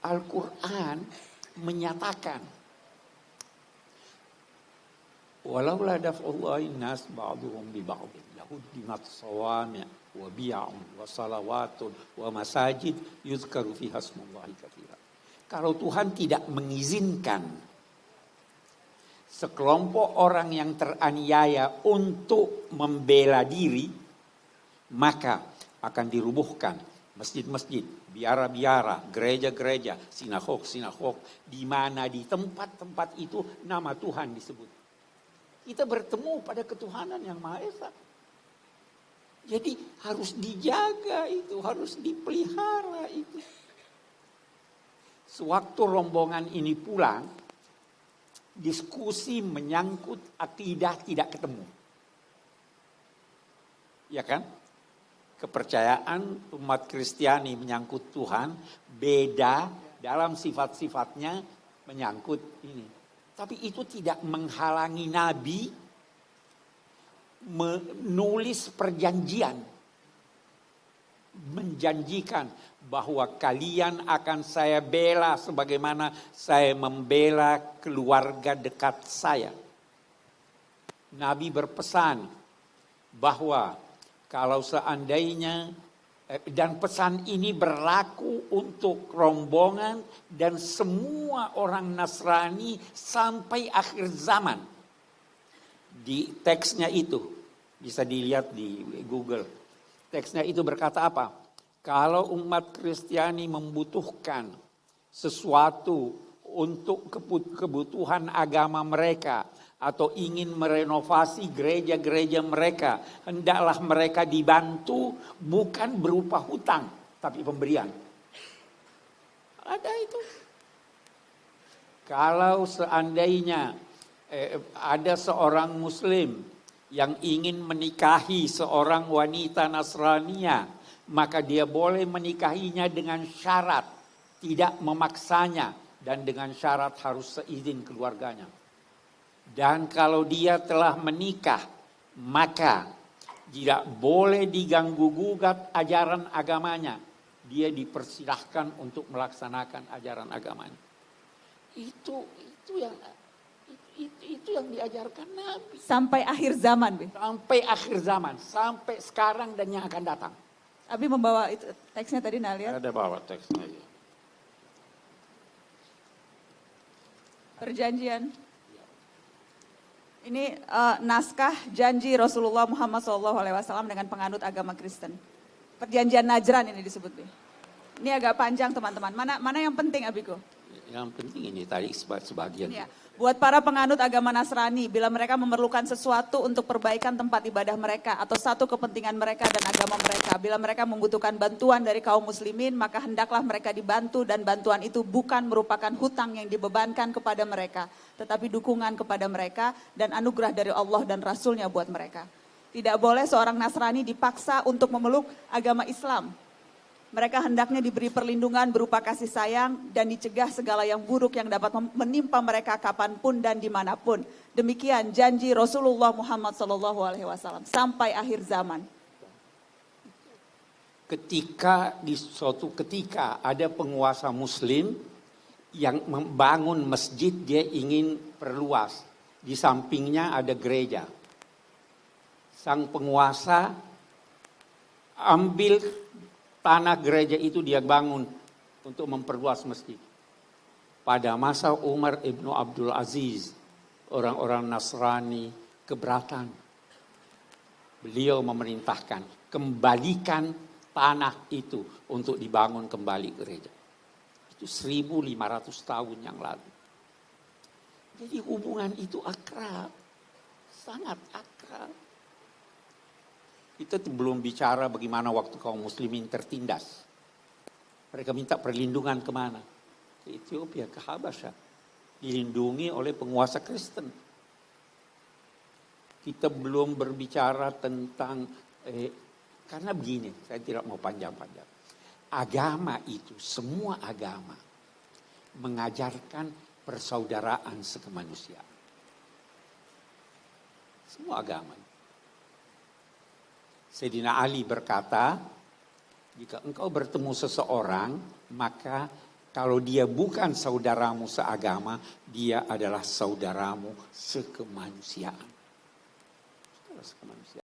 Al-Quran menyatakan, walaula daf'ullahi nas ba'duhum bi ba'din lahuddimat sawami' wa bi'un wa salawatun wa masajid yuzkaru fiha ismullahi katsira. Kalau Tuhan tidak mengizinkan sekelompok orang yang teraniaya untuk membela diri, maka akan dirubuhkan masjid-masjid, biara-biara, gereja-gereja, sinagog-sinagog, di mana di tempat-tempat itu nama Tuhan disebut. Kita bertemu pada ketuhanan yang Maha Esa. Jadi harus dijaga itu, harus dipelihara itu. Sewaktu rombongan ini pulang, diskusi menyangkut akidah tidak ketemu. Ya kan? Kepercayaan umat Kristiani menyangkut Tuhan beda dalam sifat-sifatnya menyangkut ini. Tapi itu tidak menghalangi Nabi menulis perjanjian. Menjanjikan bahwa kalian akan saya bela sebagaimana saya membela keluarga dekat saya. Nabi berpesan bahwa kalau seandainya, dan pesan ini berlaku untuk rombongan dan semua orang Nasrani sampai akhir zaman. Di teksnya itu, bisa dilihat di Google. Teksnya itu berkata apa? Kalau umat Kristiani membutuhkan sesuatu untuk kebutuhan agama mereka, atau ingin merenovasi gereja-gereja mereka, hendaklah mereka dibantu bukan berupa hutang, tapi pemberian. Ada itu. Kalau seandainya ada seorang Muslim yang ingin menikahi seorang wanita Nasrania, maka dia boleh menikahinya dengan syarat tidak memaksanya dan dengan syarat harus seizin keluarganya. Dan kalau dia telah menikah, maka tidak boleh diganggu-gugat ajaran agamanya. Dia dipersilahkan untuk melaksanakan ajaran agamanya. Itu yang diajarkan Nabi. Sampai akhir zaman, Be. Sampai akhir zaman, sampai sekarang dan yang akan datang. Abi membawa itu teksnya tadi, Nalia. Ada bawa teksnya. Ya. Perjanjian. Ini naskah janji Rasulullah Muhammad SAW dengan penganut agama Kristen. Perjanjian Najran ini disebut. Ini agak panjang teman-teman. Mana yang penting Abiko? Yang penting ini tadi sebagian. Ya. Buat para penganut agama Nasrani, bila mereka memerlukan sesuatu untuk perbaikan tempat ibadah mereka atau satu kepentingan mereka dan agama mereka, bila mereka membutuhkan bantuan dari kaum muslimin, maka hendaklah mereka dibantu dan bantuan itu bukan merupakan hutang yang dibebankan kepada mereka, tetapi dukungan kepada mereka dan anugerah dari Allah dan Rasulnya buat mereka. Tidak boleh seorang Nasrani dipaksa untuk memeluk agama Islam. Mereka hendaknya diberi perlindungan berupa kasih sayang dan dicegah segala yang buruk yang dapat menimpa mereka kapanpun dan dimanapun. Demikian janji Rasulullah Muhammad SAW sampai akhir zaman. Di suatu ketika ada penguasa Muslim yang membangun masjid, dia ingin perluas. Di sampingnya ada gereja. Sang penguasa ambil tanah gereja itu dia bangun untuk memperluas masjid. Pada masa Umar ibnu Abdul Aziz, orang-orang Nasrani keberatan. Beliau memerintahkan, kembalikan tanah itu untuk dibangun kembali gereja. Itu 1500 tahun yang lalu. Jadi hubungan itu akrab, sangat akrab. Kita belum bicara bagaimana waktu kaum muslimin tertindas. Mereka minta perlindungan kemana? Ke Ethiopia, ke Habasyah. Dilindungi oleh penguasa Kristen. Kita belum berbicara tentang, karena begini, saya tidak mau panjang-panjang. Agama itu, semua agama, mengajarkan persaudaraan sekemanusiaan. Semua agama. Sayyidina Ali berkata, jika engkau bertemu seseorang, maka Kalau dia bukan saudaramu seagama, dia adalah saudaramu sekemanusiaan. Saudara sekemanusiaan.